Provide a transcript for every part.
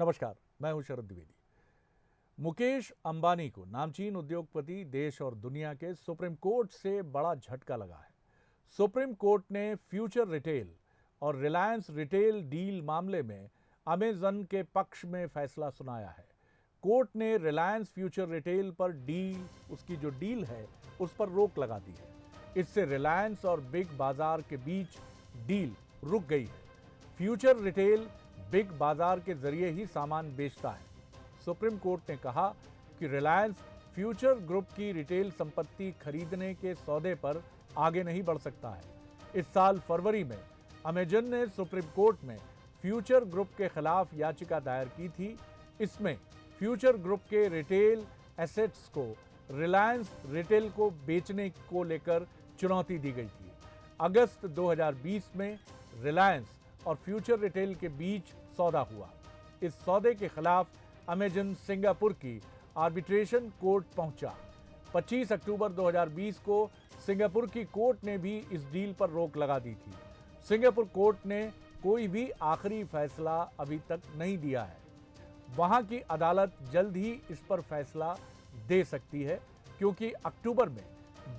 नमस्कार, मैं हूं शरद द्विवेदी। मुकेश अंबानी को नामचीन उद्योगपति देश और दुनिया के सुप्रीम कोर्ट से बड़ा झटका लगा है। सुप्रीम कोर्ट ने फ्यूचर रिटेल और रिलायंस रिटेल डील मामले में अमेजन के पक्ष में फैसला सुनाया है। कोर्ट ने रिलायंस फ्यूचर रिटेल पर उसकी जो डील है उस पर रोक लगा दी है। इससे रिलायंस और बिग बाजार के बीच डील रुक गई है। फ्यूचर रिटेल बिग बाजार के जरिए ही सामान बेचता है। सुप्रीम कोर्ट ने कहा कि रिलायंस फ्यूचर ग्रुप की रिटेल संपत्ति खरीदने के सौदे पर आगे नहीं बढ़ सकता है। इस साल फरवरी में अमेजन ने सुप्रीम कोर्ट में फ्यूचर ग्रुप के खिलाफ याचिका दायर की थी। इसमें फ्यूचर ग्रुप के रिटेल एसेट्स को रिलायंस रिटेल को बेचने को लेकर चुनौती दी गई थी। अगस्त 2020 में रिलायंस और फ्यूचर रिटेल के बीच सौदा हुआ। इस सौदे के खिलाफ अमेजन सिंगापुर की आर्बिट्रेशन कोर्ट पहुंचा। 25 अक्टूबर 2020 को सिंगापुर की कोर्ट ने भी इस डील पर रोक लगा दी थी। सिंगापुर कोर्ट ने कोई भी आखिरी फैसला अभी तक नहीं दिया है। वहां की अदालत जल्द ही इस पर फैसला दे सकती है, क्योंकि अक्टूबर में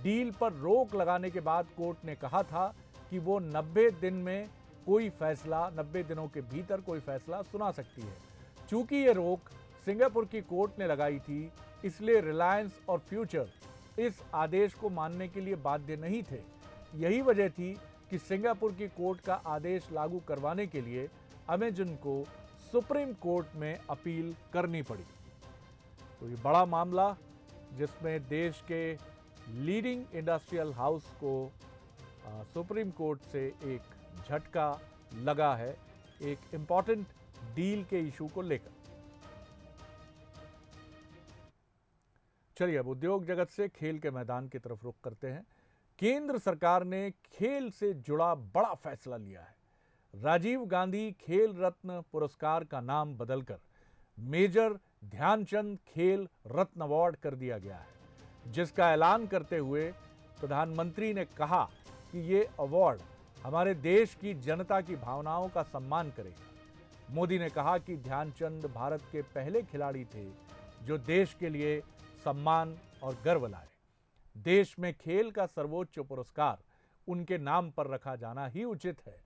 डील पर रोक लगाने के बाद कोर्ट ने कहा था कि वो 90 दिनों के भीतर कोई फैसला सुना सकती है। चूंकि ये रोक सिंगापुर की कोर्ट ने लगाई थी, इसलिए रिलायंस और फ्यूचर इस आदेश को मानने के लिए बाध्य नहीं थे। यही वजह थी कि सिंगापुर की कोर्ट का आदेश लागू करवाने के लिए अमेजन को सुप्रीम कोर्ट में अपील करनी पड़ी। तो ये बड़ा मामला, जिसमें देश के लीडिंग इंडस्ट्रियल हाउस को सुप्रीम कोर्ट से एक झटका लगा है, एक इंपॉर्टेंट डील के इशू को लेकर। चलिए अब उद्योग जगत से खेल के मैदान की तरफ रुख करते हैं। केंद्र सरकार ने खेल से जुड़ा बड़ा फैसला लिया है। राजीव गांधी खेल रत्न पुरस्कार का नाम बदलकर मेजर ध्यानचंद खेल रत्न अवार्ड कर दिया गया है, जिसका ऐलान करते हुए प्रधानमंत्री ने कहा कि ये अवार्ड हमारे देश की जनता की भावनाओं का सम्मान करेगा। मोदी ने कहा कि ध्यानचंद भारत के पहले खिलाड़ी थे जो देश के लिए सम्मान और गर्व लाए। देश में खेल का सर्वोच्च पुरस्कार उनके नाम पर रखा जाना ही उचित है।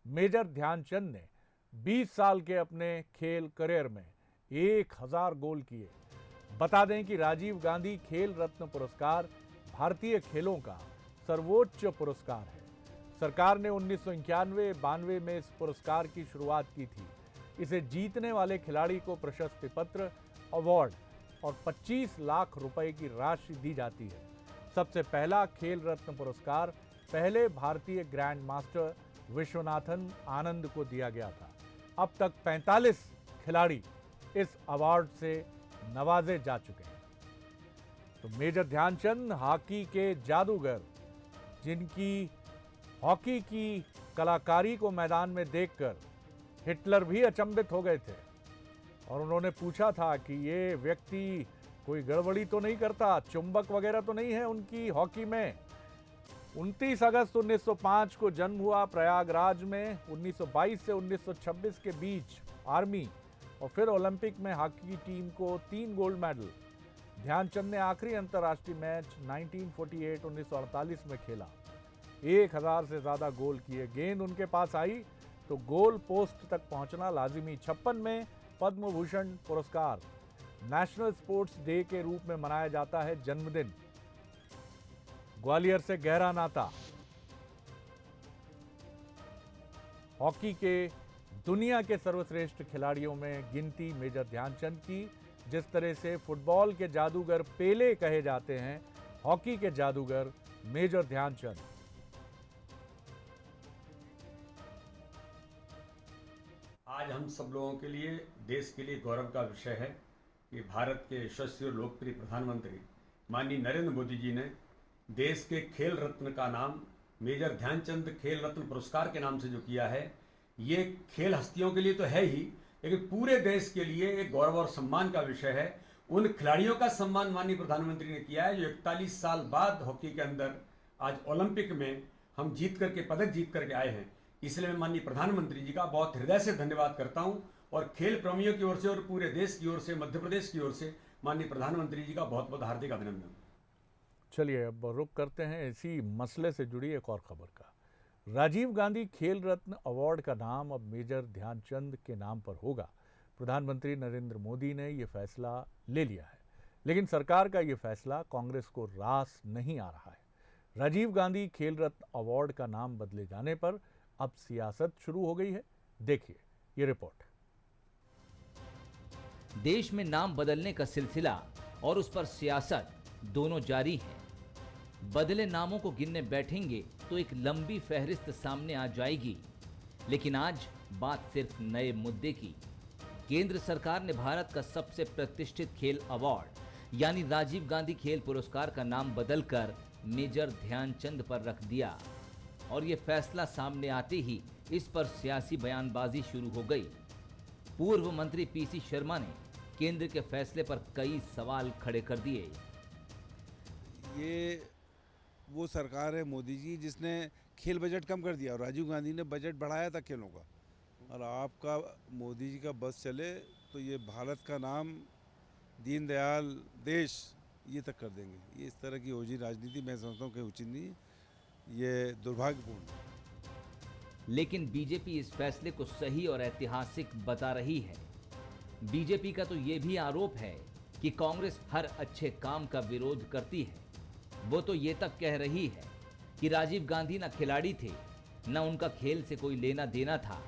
मेजर ध्यानचंद ने 20 साल के अपने खेल करियर में 1000 गोल किए। बता दें कि राजीव गांधी खेल रत्न पुरस्कार भारतीय खेलों का सर्वोच्च पुरस्कार है। सरकार ने 1991-92 में इस पुरस्कार की शुरुआत की थी। इसे जीतने वाले खिलाड़ी को प्रशस्ति पत्र, अवार्ड और 25 लाख रुपए की राशि दी जाती है। सबसे पहला खेल रत्न पुरस्कार पहले भारतीय ग्रैंड मास्टर विश्वनाथन आनंद को दिया गया था। अब तक 45 खिलाड़ी इस अवार्ड से नवाजे जा चुके हैं। तो मेजर ध्यानचंद हॉकी के जादूगर, जिनकी हॉकी की कलाकारी को मैदान में देखकर हिटलर भी अचंभित हो गए थे और उन्होंने पूछा था कि ये व्यक्ति कोई गड़बड़ी तो नहीं करता, चुंबक वगैरह तो नहीं है उनकी हॉकी में। 29 अगस्त 1905 को जन्म हुआ प्रयागराज में। 1922 से 1926 के बीच आर्मी और फिर ओलंपिक में हॉकी की टीम को 3 गोल्ड मेडल। ध्यानचंद ने आखिरी अंतर्राष्ट्रीय मैच 1948-1948 में खेला। 1000 से ज्यादा गोल किए। गेंद उनके पास आई तो गोल पोस्ट तक पहुंचना लाजिमी। 56 में पद्म भूषण पुरस्कार। नेशनल स्पोर्ट्स डे के रूप में मनाया जाता है जन्मदिन। ग्वालियर से गहरा नाता। हॉकी के दुनिया के सर्वश्रेष्ठ खिलाड़ियों में गिनती मेजर ध्यानचंद की। जिस तरह से फुटबॉल के जादूगर पेले कहे जाते हैं, हॉकी के जादूगर मेजर ध्यानचंद। आज हम सब लोगों के लिए, देश के लिए गौरव का विषय है कि भारत के यशस्वी और लोकप्रिय प्रधानमंत्री माननीय नरेंद्र मोदी जी ने देश के खेल रत्न का नाम मेजर ध्यानचंद खेल रत्न पुरस्कार के नाम से जो किया है, ये खेल हस्तियों के लिए तो है ही, लेकिन पूरे देश के लिए एक गौरव और सम्मान का विषय है। उन खिलाड़ियों का सम्मान माननीय प्रधानमंत्री ने किया है जो 41 साल बाद हॉकी के अंदर आज ओलंपिक में हम पदक जीत करके आए हैं। इसलिए मैं माननीय प्रधानमंत्री जी का बहुत हृदय से धन्यवाद करता हूं और खेल प्रेमियों की ओर से और पूरे देश की ओर से, मध्य प्रदेश की ओर से माननीय प्रधानमंत्री जी का बहुत बहुत हार्दिक अभिनंदन। चलिए अब रुक करते हैं इसी मसले से जुड़ी एक और खबर का। राजीव गांधी खेल रत्न अवार्ड का नाम अब मेजर ध्यानचंद के नाम पर होगा। प्रधानमंत्री नरेंद्र मोदी ने यह फैसला ले लिया है, लेकिन सरकार का यह फैसला कांग्रेस को रास नहीं आ रहा है। राजीव गांधी खेल रत्न अवार्ड का नाम बदले जाने पर अब सियासत शुरू हो गई है। देखिए ये रिपोर्ट। देश में नाम बदलने का सिलसिला और उस पर सियासत दोनों जारी है। बदले नामों को गिनने बैठेंगे तो एक लंबी फहरिस्त सामने आ जाएगी। लेकिन आज बात सिर्फ नए मुद्दे की। केंद्र सरकार ने भारत का सबसे प्रतिष्ठित खेल अवार्ड यानी राजीव गांधी खेल पुरस्कार का नाम बदलकर मेजर ध्यानचंद पर रख दिया और ये फैसला सामने आते ही इस पर सियासी बयानबाजी शुरू हो गई। पूर्व मंत्री पीसी शर्मा ने केंद्र के फैसले पर कई सवाल खड़े कर दिए। ये वो सरकार है मोदी जी जिसने खेल बजट कम कर दिया और राजीव गांधी ने बजट बढ़ाया था खेलों का। और आपका मोदी जी का बस चले तो ये भारत का नाम दीनदयाल देश ये तक कर देंगे। ये इस तरह की ओझी राजनीति मैं समझता हूँ कि उचित नहीं, ये दुर्भाग्यपूर्ण है। लेकिन बीजेपी इस फैसले को सही और ऐतिहासिक बता रही है। बीजेपी का तो ये भी आरोप है कि कांग्रेस हर अच्छे काम का विरोध करती है। वो तो ये तक कह रही है कि राजीव गांधी ना खिलाड़ी थे, ना उनका खेल से कोई लेना देना था,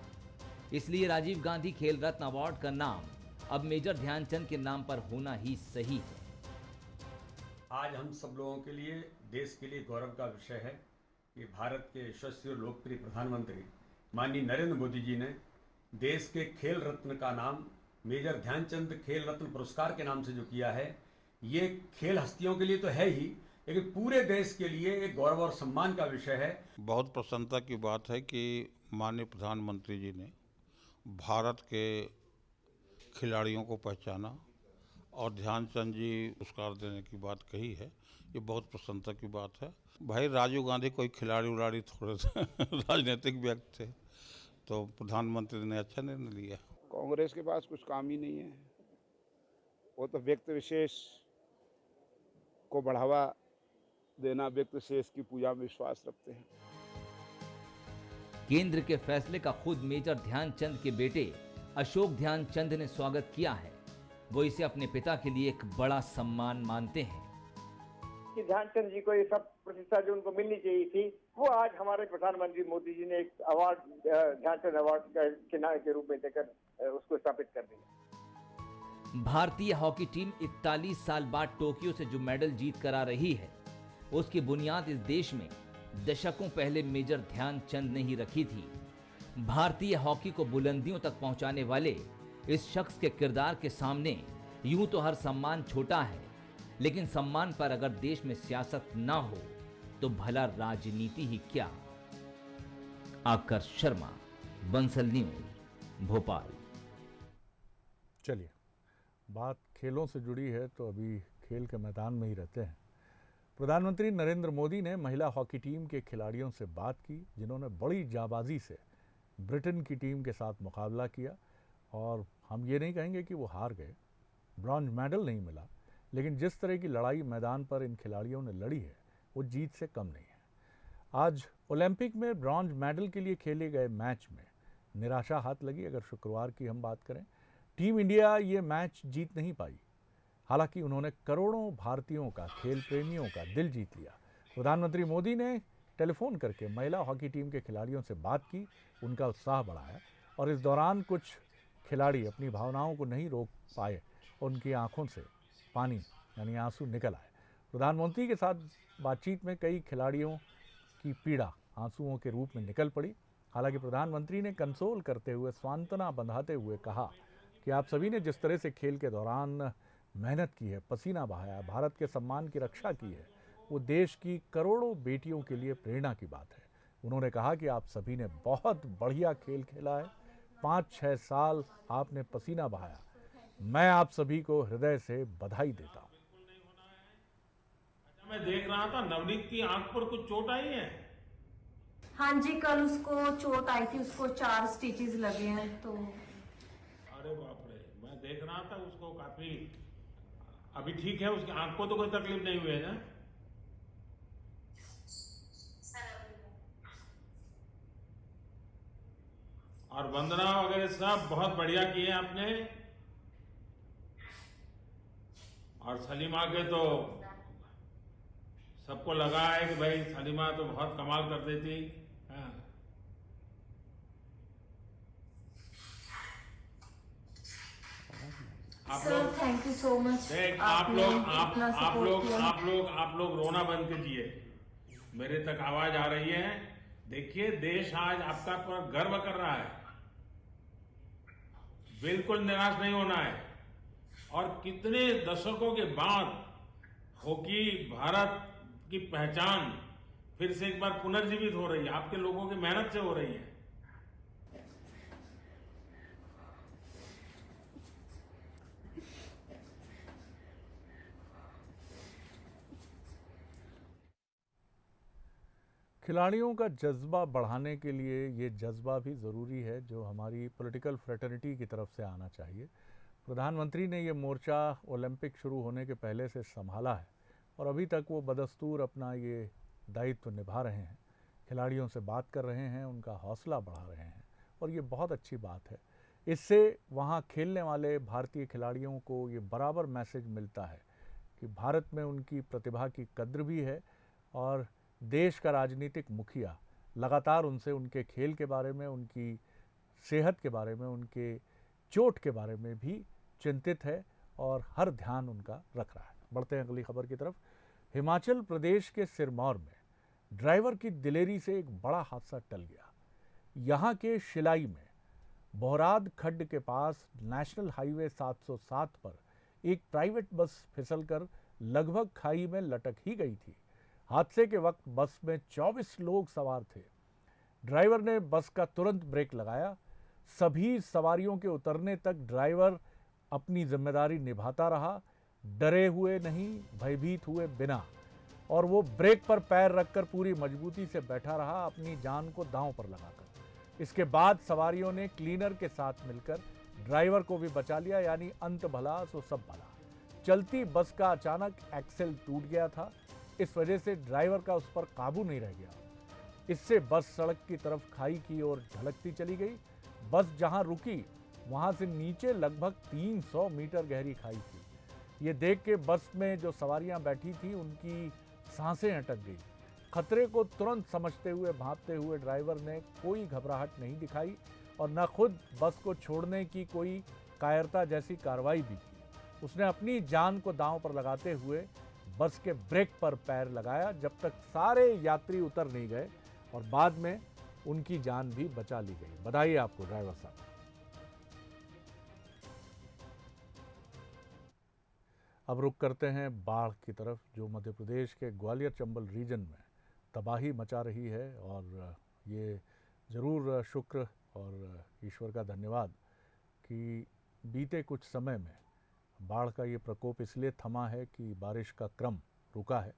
इसलिए राजीव गांधी खेल रत्न अवार्ड का नाम अब मेजर ध्यानचंद के नाम पर होना ही सही है। आज हम सब लोगों के लिए, देश के लिए गौरव का विषय है कि भारत के यशस्वी और लोकप्रिय प्रधानमंत्री माननीय नरेंद्र मोदी जी ने देश के खेल रत्न का नाम मेजर ध्यानचंद खेल रत्न पुरस्कार के नाम से जो किया है, ये खेल हस्तियों के लिए तो है ही, लेकिन पूरे देश के लिए एक गौरव और सम्मान का विषय है। बहुत प्रसन्नता की बात है कि माननीय प्रधानमंत्री जी ने भारत के खिलाड़ियों को पहचाना और ध्यानचंद जी पुरस्कार देने की बात कही है। ये बहुत प्रसन्नता की बात है। भाई राजीव गांधी कोई खिलाड़ी उलाड़ी थोड़े थे राजनीतिक व्यक्ति थे, तो प्रधानमंत्री ने अच्छा निर्णय लिया। कांग्रेस के पास कुछ काम ही नहीं है, वो तो व्यक्ति विशेष को बढ़ावा देना, व्यक्ति विशेष की पूजा में विश्वास रखते हैं। केंद्र के फैसले का खुद मेजर ध्यानचंद के बेटे अशोक ध्यानचंद ने स्वागत किया है। वो इसे अपने पिता के लिए एक बड़ा सम्मान मानते हैं कि ध्यानचंद जी को ये सब प्रतिष्ठा जो उनको मिलनी चाहिए थी, वो आज हमारे प्रधानमंत्री मोदी जी ने एक अवार्ड, ध्यानचंद अवार्ड के रूप में देकर उसको स्थापित कर दिया। भारतीय हॉकी टीम 41 साल बाद टोक्यो से जो मेडल जीत कर आ रही है, उसकी बुनियाद इस देश में दशकों पहले मेजर ध्यानचंद ने ही रखी थी। भारतीय हॉकी को बुलंदियों तक पहुंचाने वाले इस शख्स के किरदार के सामने यूं तो हर सम्मान छोटा है, लेकिन सम्मान पर अगर देश में सियासत ना हो तो भला राजनीति ही क्या। आकर्ष शर्मा, बंसल न्यूज, भोपाल। चलिए बात खेलों से जुड़ी है तो अभी खेल के मैदान में ही रहते हैं। प्रधानमंत्री नरेंद्र मोदी ने महिला हॉकी टीम के खिलाड़ियों से बात की, जिन्होंने बड़ी जाबाजी से ब्रिटेन की टीम के साथ मुकाबला किया। और हम ये नहीं कहेंगे कि वो हार गए, ब्रॉन्ज मेडल नहीं मिला, लेकिन जिस तरह की लड़ाई मैदान पर इन खिलाड़ियों ने लड़ी है वो जीत से कम नहीं है। आज ओलंपिक में ब्रॉन्ज मेडल के लिए खेले गए मैच में निराशा हाथ लगी। अगर शुक्रवार की हम बात करें, टीम इंडिया ये मैच जीत नहीं पाई। हालांकि उन्होंने करोड़ों भारतीयों का, खेल प्रेमियों का दिल जीत लिया। प्रधानमंत्री मोदी ने टेलीफोन करके महिला हॉकी टीम के खिलाड़ियों से बात की, उनका उत्साह बढ़ाया और इस दौरान कुछ खिलाड़ी अपनी भावनाओं को नहीं रोक पाए, उनकी आंखों से पानी यानी आंसू निकल आए। प्रधानमंत्री के साथ बातचीत में कई खिलाड़ियों की पीड़ा आंसुओं के रूप में निकल पड़ी। हालांकि प्रधानमंत्री ने कंसोल करते हुए, सांत्वना बंधाते हुए कहा कि आप सभी ने जिस तरह से खेल के दौरान मेहनत की है, पसीना बहाया, भारत के सम्मान की रक्षा की है, वो देश की करोड़ों बेटियों के लिए प्रेरणा की बात है। उन्होंने कहा कि आप सभी ने बहुत बढ़िया खेल खेला है, 5-6 साल आपने पसीना बहाया। मैं आप सभी को हृदय से बधाई देता हूं। मैं देख रहा था नवनीत की आंख पर कुछ चोट आई है। हाँ जी, कल उसको चोट आई थी, उसको 4 स्टिचेस लगे हैं। तो अरे बाप रे, मैं देख रहा था उसको, काफी अभी ठीक है, उसकी आंख को तो कोई तकलीफ नहीं हुई है ना? और वंदना वगैरह सब बहुत बढ़िया किए आपने। और सलीमा के तो सबको लगा है कि भाई सलीमा तो बहुत कमाल कर देती। हाँ। Sir thank you so much. आप लोग रोना बंद कीजिए, मेरे तक आवाज आ रही है। देखिए, देश आज आपका पर गर्व कर रहा है, बिल्कुल निराश नहीं होना है। और कितने दशकों के बाद हॉकी भारत की पहचान फिर से एक बार पुनर्जीवित हो रही है, आपके लोगों की मेहनत से हो रही है। खिलाड़ियों का जज्बा बढ़ाने के लिए ये जज्बा भी ज़रूरी है जो हमारी पॉलिटिकल फ्रेटर्निटी की तरफ से आना चाहिए। प्रधानमंत्री ने ये मोर्चा ओलंपिक शुरू होने के पहले से संभाला है और अभी तक वो बदस्तूर अपना ये दायित्व निभा रहे हैं, खिलाड़ियों से बात कर रहे हैं, उनका हौसला बढ़ा रहे हैं और ये बहुत अच्छी बात है। इससे वहाँ खेलने वाले भारतीय खिलाड़ियों को ये बराबर मैसेज मिलता है कि भारत में उनकी प्रतिभा की कद्र भी है और देश का राजनीतिक मुखिया लगातार उनसे उनके खेल के बारे में, उनकी सेहत के बारे में, उनके चोट के बारे में भी चिंतित है और हर ध्यान उनका रख रहा है। बढ़ते हैं अगली खबर की तरफ। हिमाचल प्रदेश के सिरमौर में ड्राइवर की दिलेरी से एक बड़ा हादसा टल गया। यहाँ के शिलाई में बोहराद खड्ड के पास नेशनल हाईवे 707 पर एक प्राइवेट बस फिसलकर लगभग खाई में लटक ही गई थी। हादसे के वक्त बस में 24 लोग सवार थे। ड्राइवर ने बस का तुरंत ब्रेक लगाया। सभी सवारियों के उतरने तक ड्राइवर अपनी जिम्मेदारी निभाता रहा, डरे हुए नहीं, भयभीत हुए बिना, और वो ब्रेक पर पैर रखकर पूरी मजबूती से बैठा रहा, अपनी जान को दांव पर लगाकर। इसके बाद सवारियों ने क्लीनर के साथ मिलकर ड्राइवर को भी बचा लिया, यानी अंत भला सो सब भला। चलती बस का अचानक एक्सेल टूट गया था, इस वजह से ड्राइवर का उस पर काबू नहीं रह गया। इससे बस सड़क की तरफ खाई की ओर ढलकती चली गई। बस जहां रुकी वहां से नीचे लगभग 300 मीटर गहरी खाई थी। ये देख के बस में जो सवारियां बैठी थी उनकी सांसें अटक गई। खतरे को तुरंत समझते हुए भागते हुए ड्राइवर ने कोई घबराहट नहीं दिखाई और न खुद बस को छोड़ने की कोई कायरता जैसी कार्रवाई भी की। उसने अपनी जान को दांव पर लगाते हुए बस के ब्रेक पर पैर लगाया जब तक सारे यात्री उतर नहीं गए और बाद में उनकी जान भी बचा ली गई। बधाई आपको ड्राइवर साहब। अब रुक करते हैं बाढ़ की तरफ, जो मध्य प्रदेश के ग्वालियर चंबल रीजन में तबाही मचा रही है। और ये ज़रूर शुक्र और ईश्वर का धन्यवाद कि बीते कुछ समय में बाढ़ का ये प्रकोप इसलिए थमा है कि बारिश का क्रम रुका है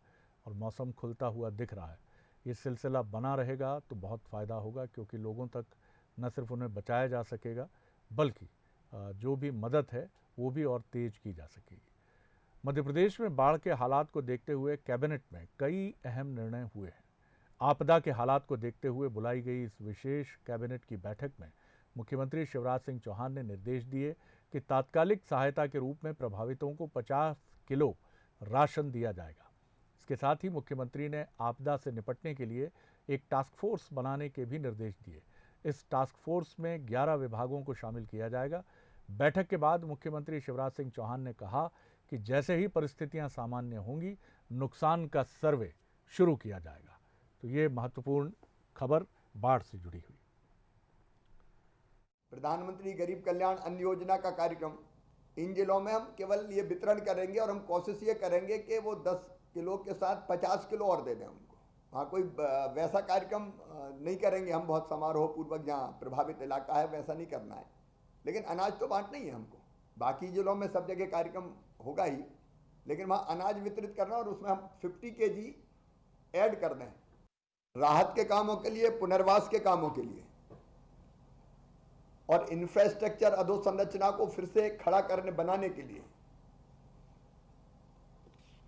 और मौसम खुलता हुआ दिख रहा है। ये सिलसिला बना रहेगा तो बहुत फ़ायदा होगा, क्योंकि लोगों तक न सिर्फ उन्हें बचाया जा सकेगा बल्कि जो भी मदद है वो भी और तेज़ की जा सकेगी। मध्य प्रदेश में बाढ़ के हालात को देखते हुए कैबिनेट में कई अहम निर्णय हुए हैं। आपदा के हालात को देखते हुए बुलाई गई इस विशेष कैबिनेट की बैठक में मुख्यमंत्री शिवराज सिंह चौहान ने निर्देश दिए कि तात्कालिक सहायता के रूप में प्रभावितों को 50 किलो राशन दिया जाएगा। इसके साथ ही मुख्यमंत्री ने आपदा से निपटने के लिए एक टास्क फोर्स बनाने के भी निर्देश दिए। इस टास्क फोर्स में 11 विभागों को शामिल किया जाएगा। बैठक के बाद मुख्यमंत्री शिवराज सिंह चौहान ने कहा कि जैसे ही परिस्थितियां सामान्य होंगी, नुकसान का सर्वे शुरू किया जाएगा। तो ये महत्वपूर्ण खबर बाढ़ से जुड़ी हुई। प्रधानमंत्री गरीब कल्याण अन्न योजना का कार्यक्रम, इन जिलों में हम केवल ये वितरण करेंगे और हम कोशिश ये करेंगे कि वो 10 किलो के साथ 50 किलो और दे दें उनको। वहाँ कोई वैसा कार्यक्रम नहीं करेंगे हम बहुत समारोह पूर्वक, जहाँ प्रभावित इलाका है वैसा नहीं करना है, लेकिन अनाज तो बांटना ही है हमको। बाकी जिलों में सब जगह कार्यक्रम होगा ही, लेकिन वहाँ अनाज वितरित करना और उसमें हम 50 kg ऐड कर दें राहत के कामों के लिए, पुनर्वास के कामों के लिए। और इंफ्रास्ट्रक्चर अधोसंरचना को फिर से खड़ा करने बनाने के लिए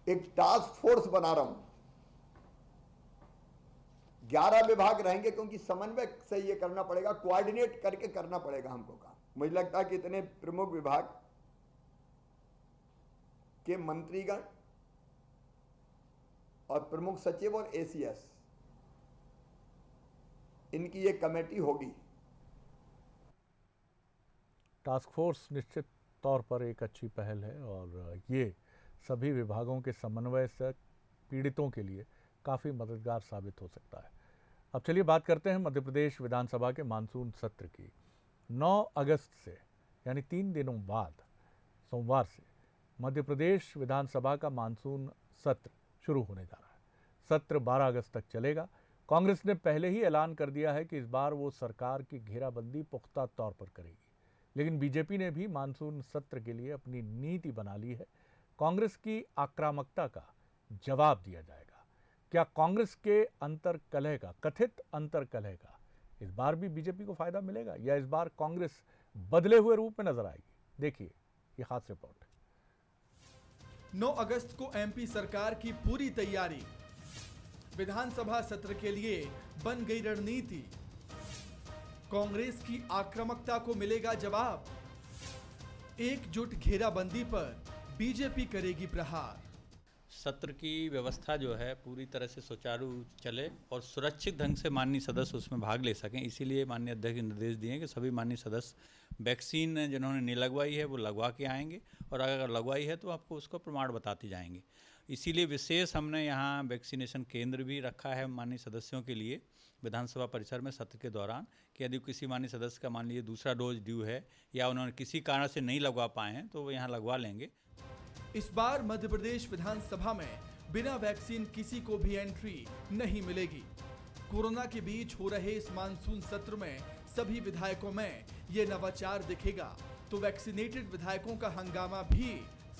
एक टास्क फोर्स बना रहा हूं। 11 विभाग रहेंगे क्योंकि समन्वय से ये करना पड़ेगा, कोऑर्डिनेट करके करना पड़ेगा हमको काम। मुझे लगता है कि इतने प्रमुख विभाग के मंत्रीगण और प्रमुख सचिव और एसीएस, इनकी ये कमेटी होगी। टास्क फोर्स निश्चित तौर पर एक अच्छी पहल है और ये सभी विभागों के समन्वय से पीड़ितों के लिए काफ़ी मददगार साबित हो सकता है। अब चलिए बात करते हैं मध्य प्रदेश विधानसभा के मानसून सत्र की। 9 अगस्त से यानी 3 दिनों बाद सोमवार से मध्य प्रदेश विधानसभा का मानसून सत्र शुरू होने जा रहा है। सत्र 12 अगस्त तक चलेगा। कांग्रेस ने पहले ही ऐलान कर दिया है कि इस बार वो सरकार की घेराबंदी पुख्ता तौर पर करेगी, लेकिन बीजेपी ने भी मानसून सत्र के लिए अपनी नीति बना ली है। कांग्रेस की आक्रामकता का जवाब दिया जाएगा। क्या कांग्रेस के अंतर्कलह का, कथित अंतर्कलह का इस बार भी बीजेपी को फायदा मिलेगा या इस बार कांग्रेस बदले हुए रूप में नजर आएगी? देखिए ये खास रिपोर्ट। 9 अगस्त को एमपी सरकार की पूरी तैयारी, विधानसभा सत्र के लिए बन गई रणनीति, कांग्रेस की आक्रामकता को मिलेगा जवाब, एकजुट घेराबंदी पर बीजेपी करेगी प्रहार। सत्र की व्यवस्था जो है पूरी तरह से सुचारू चले और सुरक्षित ढंग से माननीय सदस्य उसमें भाग ले सकें, इसीलिए माननीय अध्यक्ष ने निर्देश दिए हैं कि सभी माननीय सदस्य वैक्सीन जिन्होंने नहीं लगवाई है वो लगवा के आएंगे और अगर लगवाई है तो आपको उसको प्रमाण बताते जाएंगे। इसीलिए विशेष हमने यहाँ वैक्सीनेशन केंद्र भी रखा है माननीय सदस्यों के लिए विधानसभा परिसर में सत्र के दौरान, कि यदि किसी माननीय सदस्य का मान लीजिए दूसरा डोज ड्यू है या उन्होंने किसी कारण से नहीं लगवा पाए हैं तो वो यहाँ लगवा लेंगे। इस बार मध्य प्रदेश विधानसभा में बिना वैक्सीन किसी को भी एंट्री नहीं मिलेगी। कोरोना के बीच हो रहे इस मानसून सत्र में सभी विधायकों में ये नवाचार दिखेगा तो वैक्सीनेटेड विधायकों का हंगामा भी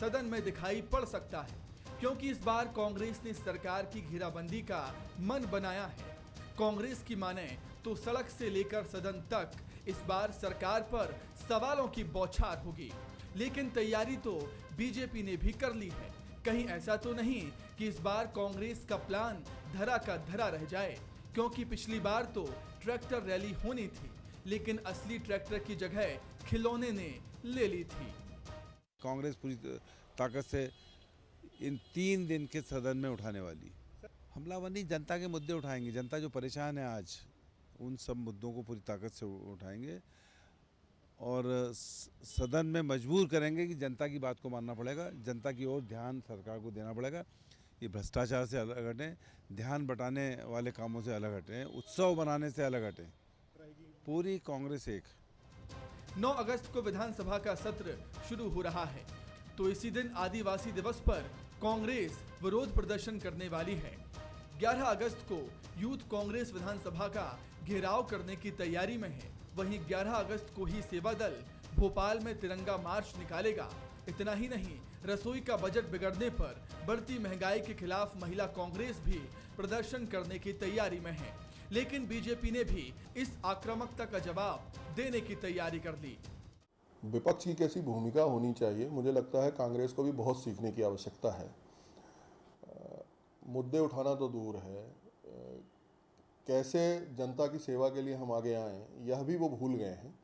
सदन में दिखाई पड़ सकता है, क्योंकि इस बार कांग्रेस ने सरकार की घेराबंदी का मन बनाया है। कांग्रेस की माने तो सड़क से लेकर सदन तक इस बार सरकार पर सवालों की बौछार होगी, लेकिन तैयारी तो बीजेपी ने भी कर ली है। कहीं ऐसा तो नहीं कि इस बार कांग्रेस का प्लान धरा का धरा रह जाए, क्योंकि पिछली बार तो ट्रैक्टर रैली होनी थी, लेकिन असली ट्रैक्टर की जगह खिलौने ने ले ली थी। कांग्रेस पूरी ताकत से इन 3 दिन के सदन में उठाने वाली हमलावर नहीं, जनता के मुद्दे उठाएंगे। जनता जो परेशान है आज, उन सब मुद्दों को पूरी ताकत से उठाएंगे और सदन में मजबूर करेंगे कि जनता की बात को मानना पड़ेगा, जनता की ओर ध्यान सरकार को देना पड़ेगा। ये भ्रष्टाचार से अलग हटें, ध्यान बटाने वाले कामों से अलग हटें, उत्सव बनाने से अलग हटें। पूरी कांग्रेस एक। 9 अगस्त को विधानसभा का सत्र शुरू हो रहा है, तो इसी दिन आदिवासी दिवस पर कांग्रेस विरोध प्रदर्शन करने वाली है। 11 अगस्त को यूथ कांग्रेस विधानसभा का घेराव करने की तैयारी में है। वहीं 11 अगस्त को ही सेवा दल भोपाल में तिरंगा मार्च निकालेगा। इतना ही नहीं, रसोई का बजट बिगड़ने पर बढ़ती महंगाई के खिलाफ महिला कांग्रेस भी प्रदर्शन करने की तैयारी में है, लेकिन बीजेपी ने भी इस आक्रामकता का जवाब देने की तैयारी कर ली। विपक्ष की कैसी भूमिका होनी चाहिए, मुझे लगता है कांग्रेस को भी बहुत सीखने की आवश्यकता है। मुद्दे उठाना तो दूर है, कैसे जनता की सेवा के लिए हम आगे आएँ यह भी वो भूल गए हैं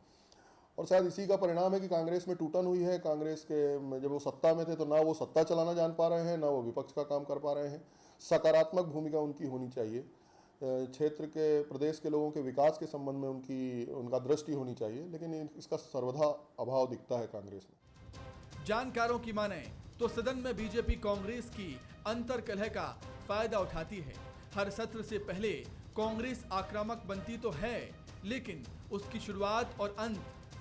और शायद इसी का परिणाम है कि कांग्रेस में टूटन हुई है। कांग्रेस के जब वो सत्ता में थे तो ना वो सत्ता चलाना जान पा रहे हैं, ना वो विपक्ष का काम कर पा रहे हैं। सकारात्मक भूमिका उनकी होनी चाहिए, क्षेत्र के प्रदेश के लोगों के विकास के संबंध में उनका दृष्टि होनी चाहिए, लेकिन इसका सर्वथा अभाव दिखता है कांग्रेस में। जानकारों की माने तो सदन में बीजेपी कांग्रेस की अंतर्कलह का फायदा उठाती है। हर सत्र से पहले कांग्रेस आक्रामक बनती तो है, लेकिन उसकी शुरुआत और अंत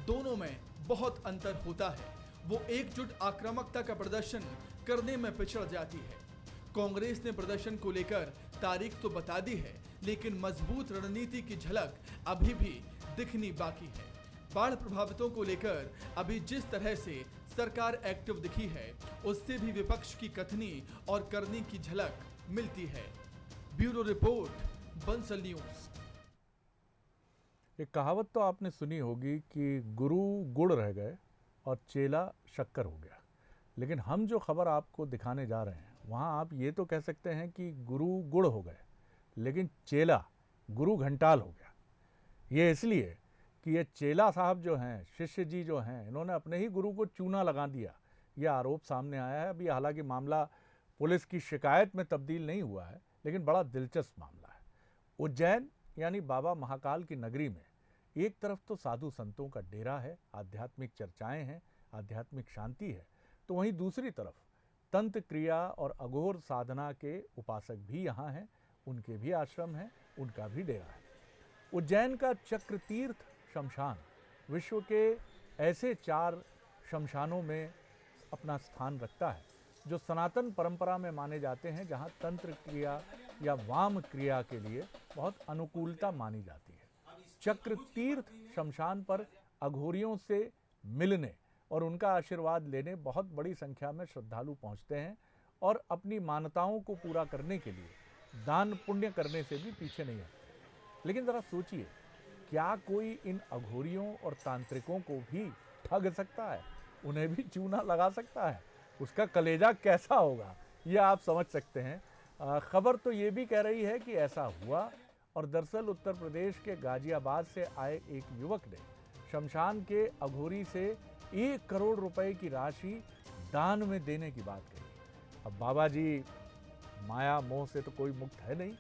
दोनों में बहुत अंतर होता है। वो एकजुट आक्रामकता का प्रदर्शन करने में पिछड़ जाती है। कांग्रेस ने प्रदर्शन को लेकर तारीख तो बता दी है, लेकिन मजबूत रणनीति की झलक अभी भी दिखनी बाकी है। बाढ़ प्रभावितों को लेकर अभी जिस तरह से सरकार एक्टिव दिखी है, उससे भी विपक्ष की कथनी और करनी की झलक मिलती है। Bureau report, Bansal news. एक कहावत तो आपने सुनी होगी कि गुरु गुड़ रह गए और चेला शक्कर हो गया, लेकिन हम जो खबर आपको दिखाने जा रहे हैं वहाँ आप ये तो कह सकते हैं कि गुरु गुड़ हो गए, लेकिन चेला गुरु घंटाल हो गया। ये इसलिए कि ये चेला साहब जो हैं, शिष्य जी जो हैं, इन्होंने अपने ही गुरु को चूना लगा दिया। ये आरोप सामने आया है। अभी हालांकि मामला पुलिस की शिकायत में तब्दील नहीं हुआ है, लेकिन बड़ा दिलचस्प मामला है। उज्जैन यानी बाबा महाकाल की नगरी में एक तरफ तो साधु संतों का डेरा है, आध्यात्मिक चर्चाएं हैं, आध्यात्मिक शांति है, तो वहीं दूसरी तरफ तंत्र क्रिया और अघोर साधना के उपासक भी यहाँ हैं, उनके भी आश्रम हैं, उनका भी डेरा है। उज्जैन का चक्र तीर्थ शमशान विश्व के ऐसे 4 शमशानों में अपना स्थान रखता है जो सनातन परंपरा में माने जाते हैं, जहाँ तंत्र क्रिया या वाम क्रिया के लिए बहुत अनुकूलता मानी जाती है। चक्र तीर्थ शमशान पर अघोरियों से मिलने और उनका आशीर्वाद लेने बहुत बड़ी संख्या में श्रद्धालु पहुंचते हैं और अपनी मान्यताओं को पूरा करने के लिए दान पुण्य करने से भी पीछे नहीं हटते। लेकिन ज़रा सोचिए, क्या कोई इन अघोरियों और तांत्रिकों को भी ठग सकता है? उन्हें भी चूना लगा सकता है? उसका कलेजा कैसा होगा ये आप समझ सकते हैं। खबर तो ये भी कह रही है कि ऐसा हुआ, और दरअसल उत्तर प्रदेश के गाजियाबाद से आए एक युवक ने शमशान के अघोरी से 1 करोड़ रुपए की राशि दान में देने की बात कही। अब बाबा जी माया मोह से तो कोई मुक्त है नहीं,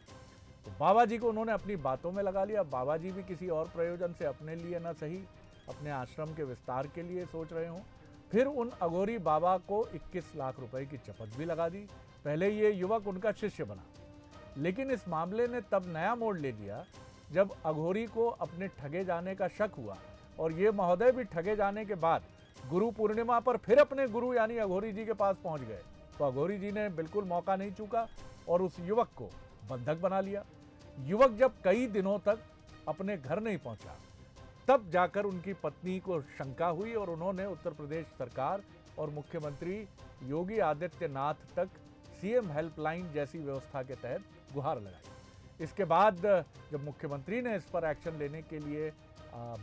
तो बाबा जी को उन्होंने अपनी बातों में लगा लिया। बाबा जी भी किसी और प्रयोजन से अपने लिए न सही अपने आश्रम के विस्तार के लिए सोच रहे हों। फिर उन अघोरी बाबा को 21 लाख रुपए की चपत भी लगा दी। पहले ये युवक उनका शिष्य बना, लेकिन इस मामले ने तब नया मोड़ ले लिया जब अघोरी को अपने ठगे जाने का शक हुआ, और ये महोदय भी ठगे जाने के बाद गुरु पूर्णिमा पर फिर अपने गुरु यानी अघोरी जी के पास पहुंच गए। तो अघोरी जी ने बिल्कुल मौका नहीं चूका और उस युवक को बंधक बना लिया। युवक जब कई दिनों तक अपने घर नहीं पहुंचा, तब जाकर उनकी पत्नी को शंका हुई और उन्होंने उत्तर प्रदेश सरकार और मुख्यमंत्री योगी आदित्यनाथ तक सीएम हेल्पलाइन जैसी व्यवस्था के तहत गुहार लगाई। इसके बाद जब मुख्यमंत्री ने इस पर एक्शन लेने के लिए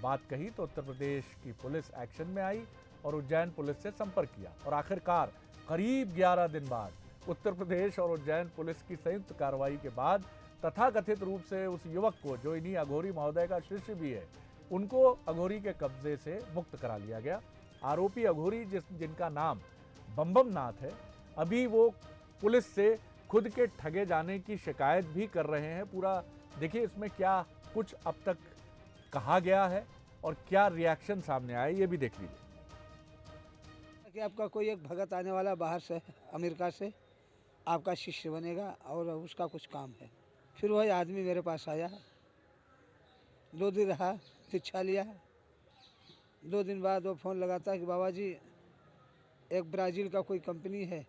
बात कही तो उत्तर प्रदेश की पुलिस एक्शन में आई और उज्जैन पुलिस से संपर्क किया, और आखिरकार करीब 11 दिन बाद उत्तर प्रदेश और उज्जैन पुलिस की संयुक्त कार्रवाई के बाद तथाकथित रूप से उस युवक को, जो इन्हीं अघोरी महोदय का शिष्य भी है, उनको अघोरी के कब्जे से मुक्त करा लिया गया। आरोपी अघोरी जिनका नाम बम्बम नाथ है, अभी वो पुलिस से खुद के ठगे जाने की शिकायत भी कर रहे हैं। पूरा देखिए इसमें क्या कुछ अब तक कहा गया है और क्या रिएक्शन सामने आए, ये भी देख लीजिए। कि आपका कोई एक भगत आने वाला बाहर से, अमेरिका से, आपका शिष्य बनेगा और उसका कुछ काम है। फिर वही आदमी मेरे पास आया, 2 दिन रहा, दीक्षा लिया। 2 दिन बाद वो फ़ोन लगाता है कि बाबा जी एक ब्राज़ील का कोई कंपनी है,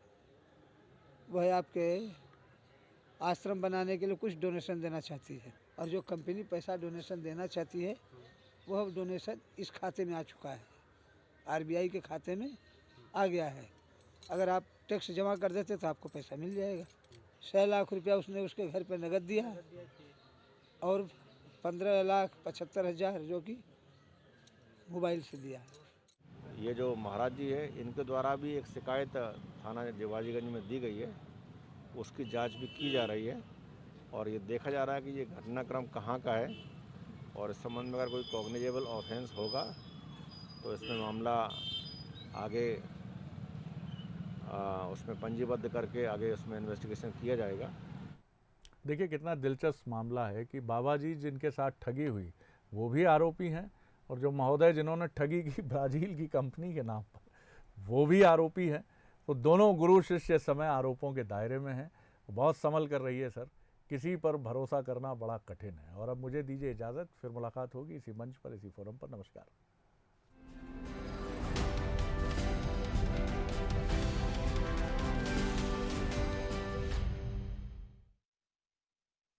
वह आपके आश्रम बनाने के लिए कुछ डोनेशन देना चाहती है, और जो कंपनी पैसा डोनेशन देना चाहती है वह डोनेशन इस खाते में आ चुका है, आरबीआई के खाते में आ गया है। अगर आप टैक्स जमा कर देते तो आपको पैसा मिल जाएगा। 6 लाख रुपया उसने उसके घर पे नगद दिया और 15,75,000 जो कि मोबाइल से दिया। ये जो महाराज जी है, इनके द्वारा भी एक शिकायत थाना देवाजीगंज में दी गई है, उसकी जांच भी की जा रही है और ये देखा जा रहा है कि ये घटनाक्रम कहाँ का है, और इस संबंध में अगर कोई कॉग्निजेबल ऑफेंस होगा तो इसमें मामला आगे उसमें पंजीबद्ध करके आगे उसमें इन्वेस्टिगेशन किया जाएगा। देखिए कितना दिलचस्प मामला है कि बाबा जी जिनके साथ ठगी हुई वो भी आरोपी हैं, और जो महोदय जिन्होंने ठगी की ब्राज़ील की कंपनी के नाम पर, वो भी आरोपी हैं। तो दोनों गुरु शिष्य इस समय आरोपों के दायरे में हैं। बहुत संभल कर रही है सर, किसी पर भरोसा करना बड़ा कठिन है। और अब मुझे दीजिए इजाज़त, फिर मुलाकात होगी इसी मंच पर, इसी फोरम पर। नमस्कार।